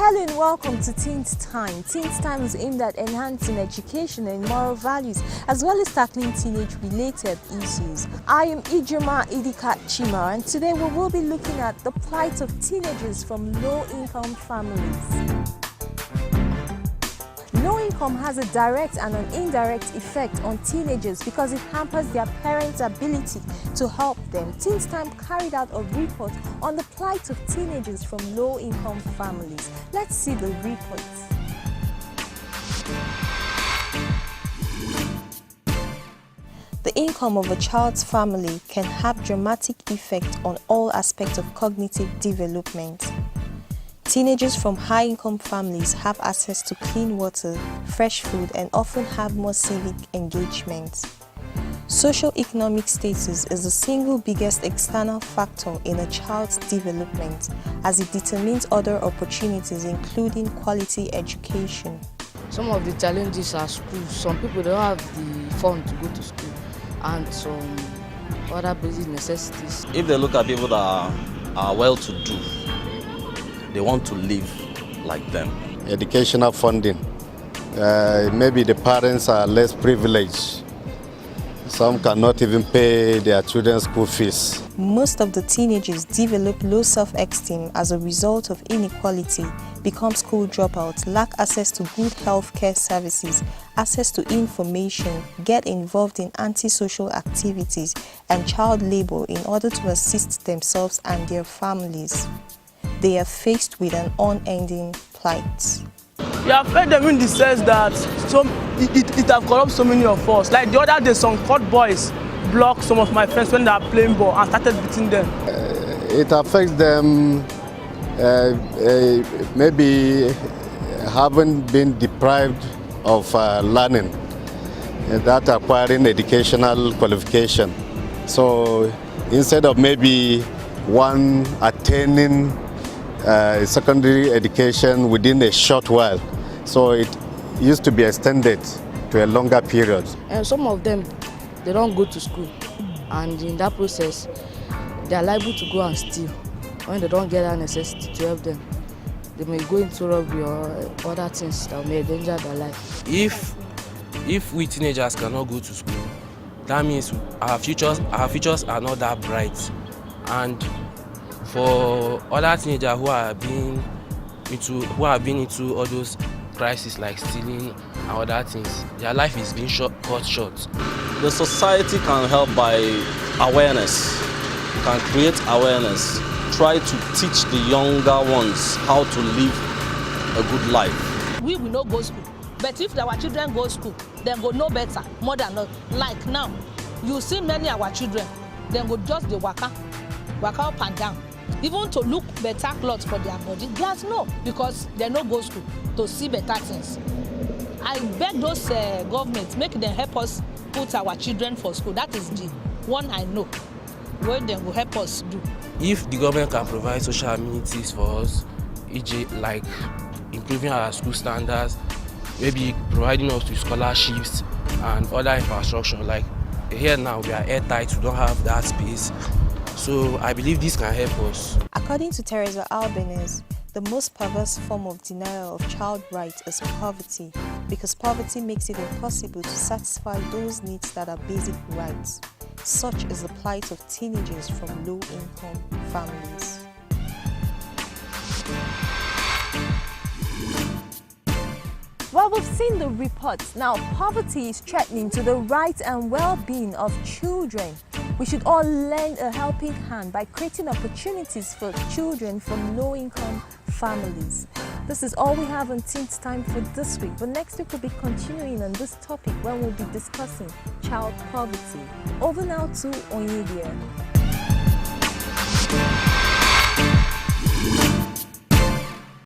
Hello and welcome to Teenz Time. Teenz Time is aimed at enhancing education and moral values as well as tackling teenage-related issues. I am Ijoma Idika Chima, and today we will be looking at the plight of teenagers from low-income families. Low income has a direct and an indirect effect on teenagers because it hampers their parents' ability to help them. Teenz Time carried out a report on the plight of teenagers from low-income families. Let's see the report. The income of a child's family can have dramatic effect on all aspects of cognitive development. Teenagers from high-income families have access to clean water, fresh food, and often have more civic engagement. Socio-economic status is the single biggest external factor in a child's development, as it determines other opportunities, including quality education. Some of the challenges are schools. Some people don't have the funds to go to school, and some other basic necessities. If they look at people that are well-to-do, they want to live like them. Educational funding. Maybe the parents are less privileged. Some cannot even pay their children's school fees. Most of the teenagers develop low self-esteem as a result of inequality, become school dropouts, lack access to good health care services, access to information, get involved in antisocial activities and child labor in order to assist themselves and their families. They are faced with an unending plight. We have heard them in the sense that it has corrupted so many of us. Like the other day, some court boys blocked some of my friends when they are playing ball and started beating them. It affects them maybe having been deprived of learning, that acquiring educational qualification. So instead of maybe one attaining secondary education within a short while, so it used to be extended to a longer period. And some of them, they don't go to school, and in that process, they are liable to go and steal. When they don't get that necessity to help them, they may go into robbery or other things that may endanger their life. If we teenagers cannot go to school, that means our futures are not that bright. And for other teenagers who have been into all those crises like stealing and other things, their life is being cut short. The society can help by awareness, can create awareness, try to teach the younger ones how to live a good life. We will not go school, but if our children go school, then go know better, more than us. Like now, you see many of our children, then go just the waka up and down. Even to look better clothes for their body, there's no, because they no go school to see better things. I beg those governments, make them help us put our children for school. That is the one I know, where they will help us do. If the government can provide social amenities for us, e.g. like improving our school standards, maybe providing us with scholarships and other infrastructure, like here now we are airtight, we don't have that space. So I believe this can help us. According to Teresa Albanese, the most perverse form of denial of child rights is poverty, because poverty makes it impossible to satisfy those needs that are basic rights. Such is the plight of teenagers from low-income families. Well, we've seen the reports. Now, poverty is threatening to the rights and well-being of children. We should all lend a helping hand by creating opportunities for children from low-income families. This is all we have on Teenz Time for this week, but next week we'll be continuing on this topic when we'll be discussing child poverty. Over now to Onyedia.